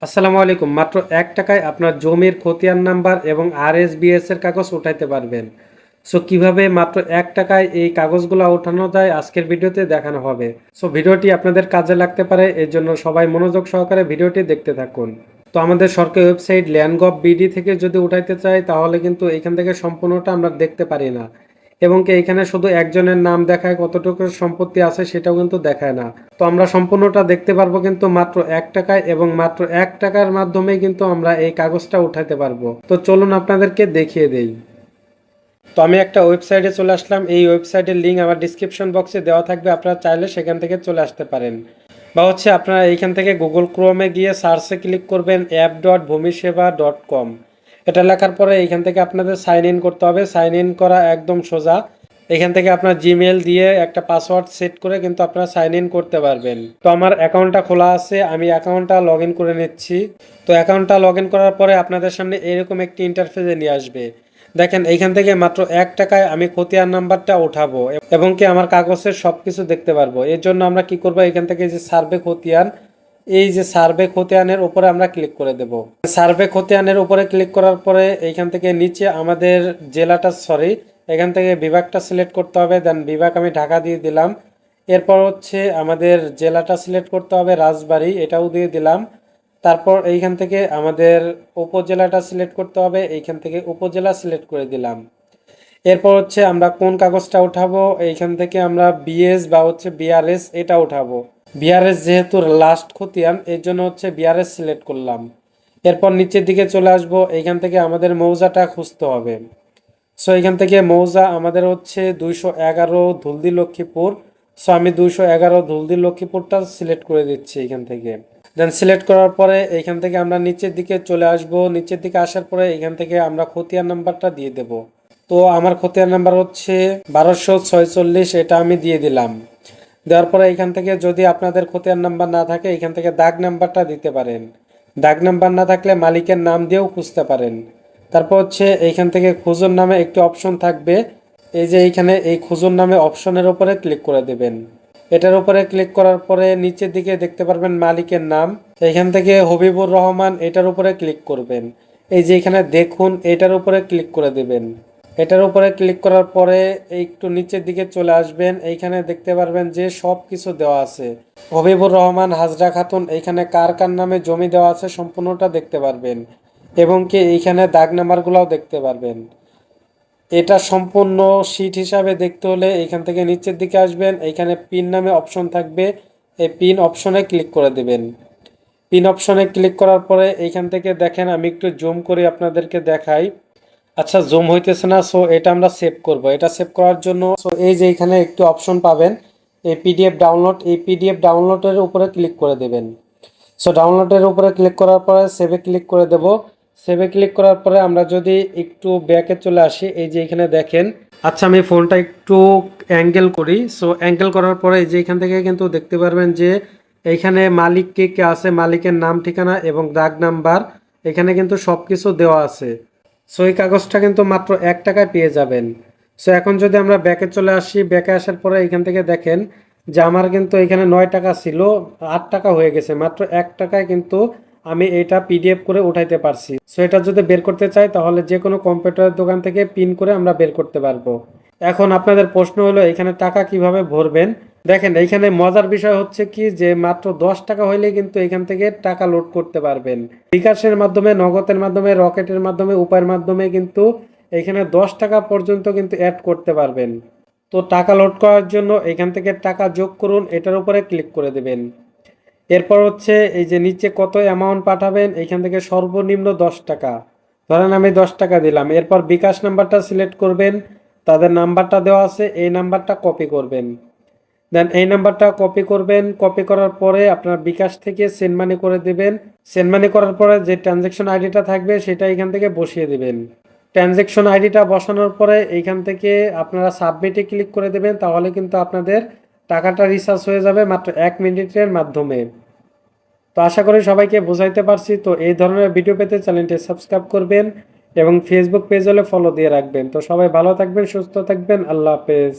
আসসালামু আলাইকুম। মাত্র ১ টাকায় আপনার জমির খতিয়ান নাম্বার এবং আরএসবিএস এর কাগজ উঠাইতে পারবেন। সো কিভাবে মাত্র ১ টাকায় এই কাগজগুলো ওঠানো যায় আজকের ভিডিওতে দেখানো হবে। সো ভিডিওটি আপনাদের কাজে লাগতে পারে, এর জন্য সবাই মনোযোগ সহকারে ভিডিওটি দেখতে থাকুন। তো আমাদের সরকারি ওয়েবসাইট ল্যান্ড.গভ.বিডি থেকে যদি উঠাইতে চাই তাহলে কিন্তু এখান থেকে সম্পূর্ণটা আমরা দেখতে পারি না, এবং কি এখানে শুধু একজনের নাম দেখায়, কতটুকু সম্পত্তি আছে সেটাও কিন্তু দেখায় না। তো আমরা সম্পূর্ণটা দেখতে পারবো কিন্তু মাত্র ১ টাকায়, এবং মাত্র ১ টাকার মাধ্যমে কিন্তু আমরা এই কাগজটা উঠাতে পারবো। তো চলুন আপনাদেরকে দেখিয়ে দেই। তো আমি একটা ওয়েবসাইটে চলে আসলাম। এই ওয়েবসাইটের লিঙ্ক আমার ডিসক্রিপশন বক্সে দেওয়া থাকবে, আপনারা চাইলে সেখান থেকে চলে আসতে পারেন। বা আপনারা এইখান থেকে গুগল ক্রোমে গিয়ে সার্চে ক্লিক করবেন app.bhumiseva.com। এটা লেখার পরে এইখান থেকে আপনাদের সাইন ইন করতে হবে। সাইন ইন করা একদম সোজা। এখান থেকে আপনার জিমেল দিয়ে একটা পাসওয়ার্ড সেট করে কিন্তু আপনারা সাইন ইন করতে পারবেন। তো আমার অ্যাকাউন্টটা খোলা আছে, আমি অ্যাকাউন্টটা লগ ইন করে নিচ্ছি। তো অ্যাকাউন্টটা লগ ইন করার পরে আপনাদের সামনে এরকম একটি ইন্টারফেসে নিয়ে আসবে। দেখেন এইখান থেকে মাত্র ১ টাকায় আমি খতিয়ান নাম্বারটা উঠাবো এবং কি আমার কাগজের সব কিছু দেখতে পারবো। এর জন্য আমরা কি করবো, এখান থেকে যে সার্ভে খতিয়ান, এই যে সার্ভে খতিয়ানের উপরে আমরা ক্লিক করে দেব। সার্ভে খতিয়ানের উপরে ক্লিক করার পরে এইখান থেকে নিচে আমাদের জেলাটা, এখান থেকে বিভাগটা সিলেক্ট করতে হবে। দেন বিভাগ আমি ঢাকা দিয়ে দিলাম। এরপর আমাদের জেলাটা সিলেক্ট করতে হবে রাজবাড়ী, এটাও দিয়ে দিলাম। তারপর এইখান থেকে আমাদের উপজেলাটা সিলেক্ট করতে হবে, এইখান থেকে উপজেলা সিলেক্ট করে দিলাম। এরপর আমরা কোন কাগজটা উঠাবো, এইখান থেকে আমরা বিএস বা বিআরএস এটা উঠাবো। বিআরএস যেহেতু লাস্ট খতিয়ান, এই জন্য বিআরএস সিলেক্ট করলাম। এরপর নিচের দিকে চলে আসব, এইখান থেকে আমাদের মৌজাটা খুঁজতে হবে। সো এখান থেকে মৌজা আমাদের 211 ধুলদি লক্ষ্মীপুর। সো আমি 211 ধুলদি লক্ষ্মীপুরটা সিলেক্ট করে দিচ্ছি এখান থেকে। দেন সিলেক্ট করার পরে এইখান থেকে আমরা নিচের দিকে চলে আসব। নিচের দিকে আসার পরে এখান থেকে আমরা খতিয়ান নাম্বারটা দিয়ে দেব। তো আমার খতিয়ান নাম্বার 1246, এটা আমি দিয়ে দিলাম। দেওয়ার পরে এখান থেকে যদি আপনাদের খতিয়ান নাম্বার না থাকে, এখান থেকে দাগ নাম্বারটা দিতে পারেন। দাগ নাম্বার না থাকলে মালিকের নাম দিয়েও খুঁজতে পারেন। তারপর এইখান থেকে খুঁজুন নামে একটি অপশন থাকবে। এই যে এইখানে এই খুঁজুন নামে অপশনের উপরে ক্লিক করে দেবেন। এটার উপরে ক্লিক করার পরে নিচের দিকে দেখতে পারবেন মালিকের নাম। এখান থেকে হবিবুর রহমান, এটার উপরে ক্লিক করবেন। এই যে এখানে দেখুন, এটার উপরে ক্লিক করে দেবেন। এটার উপরে ক্লিক করার পরে একটু নিচের দিকে চলে আসবেন। এইখানে দেখতে পারবেন যে সব কিছু দেওয়া আছে। হবিবুর রহমান, হাজরা খাতুন, এইখানে কার কার নামে জমি দেওয়া আছে সম্পূর্ণটা দেখতে পারবেন, এবং কি এইখানে দাগ নাম্বারগুলোও দেখতে পারবেন। এটা সম্পূর্ণ শীট হিসাবে দেখতে হলে এইখান থেকে নিচের দিকে আসবেন। এইখানে পিন নামে অপশন থাকবে, এই পিন অপশনে ক্লিক করে দেবেন। পিন অপশনে ক্লিক করার পরে এইখান থেকে দেখেন, আমি একটু জুম করে আপনাদেরকে দেখাই। আচ্ছা, জুম হইতেছে না। সো এটা আমরা সেভ করব। এটা সেভ করার জন্য এই যে এখানে একটু অপশন পাবেন, এই পিডিএফ ডাউনলোড, এই পিডিএফ ডাউনলোডের উপরে ক্লিক করে দেবেন। সো ডাউনলোডের উপরে ক্লিক করার পরে সেভে ক্লিক করে দেব। সেভে ক্লিক করার পরে আমরা যদি একটু ব্যাকে চলে আসি, এই যে এখানে দেখেন। আচ্ছা, আমি ফোনটা একটু অ্যাঙ্গেল করি। সো অ্যাঙ্গেল করার পরে এই যে এখান থেকে কিন্তু দেখতে পারবেন যে এইখানে মালিক কে কে আছে, মালিকের নাম, ঠিকানা এবং দাগ নাম্বার, এখানে কিন্তু সব কিছু দেওয়া আছে। সো এই কাগজটা কিন্তু মাত্র ১ টাকায় পেয়ে যাবেন। সো এখন যদি আমরা ব্যাকে চলে আসি, ব্যাকে আসার পরে এখান থেকে দেখেন যে আমার কিন্তু এখানে ৯ টাকা ছিল, ৮ টাকা হয়ে গেছে। মাত্র ১ টাকায় কিন্তু আমি এটা পিডিএফ করে উঠাইতে পারছি। সো এটা যদি বের করতে চাই তাহলে যে কোনো কম্পিউটার দোকান থেকে পিন করে আমরা বের করতে পারবো। এখন আপনাদের প্রশ্ন হলো এখানে টাকা কিভাবে ভরবেন। দেখেন এইখানে মজার বিষয় কি যে মাত্র ১০ টাকা হইলে কিন্তু এখান থেকে টাকা লোড করতে পারবেন। বিকাশের মাধ্যমে, নগদের মাধ্যমে, রকেটের মাধ্যমে, উপায়ের মাধ্যমে কিন্তু এখানে ১০ টাকা পর্যন্ত কিন্তু অ্যাড করতে পারবেন। তো টাকা লোড করার জন্য এখান থেকে টাকা যোগ করুন, এটার উপরে ক্লিক করে দেবেন। এরপর এই যে নিচে কত অ্যামাউন্ট পাঠাবেন, এখান থেকে সর্বনিম্ন ১০ টাকা, ধরেন আমি ১০ টাকা দিলাম। এরপর বিকাশ নাম্বারটা সিলেক্ট করবেন, তাদের নাম্বারটা দেওয়া আছে, এই নাম্বারটা কপি করবেন। দেন এই নাম্বারটা কপি করবেন। কপি করার পরে আপনার বিকাশ থেকে সেন্ড মানি করে দেবেন। সেন্ড মানি করার পরে যে ট্রানজ্যাকশন আইডিটা থাকবে সেটা এখান থেকে বসিয়ে দেবেন। ট্রানজ্যাকশন আইডিটা বসানোর পরে এইখান থেকে আপনারা সাবমিটে ক্লিক করে দেবেন, তাহলে কিন্তু আপনাদের টাকাটা রিচার্জ হয়ে যাবে মাত্র ১ মিনিটের মাধ্যমে। তো আশা করি সবাইকে বোঝাইতে পারছি। তো এই ধরনের ভিডিও পেতে চ্যানেলটি সাবস্ক্রাইব করবেন এবং ফেসবুক পেজ হলে ফলো দিয়ে রাখবেন। তো সবাই ভালো থাকবেন, সুস্থ থাকবেন। আল্লাহ হাফেজ।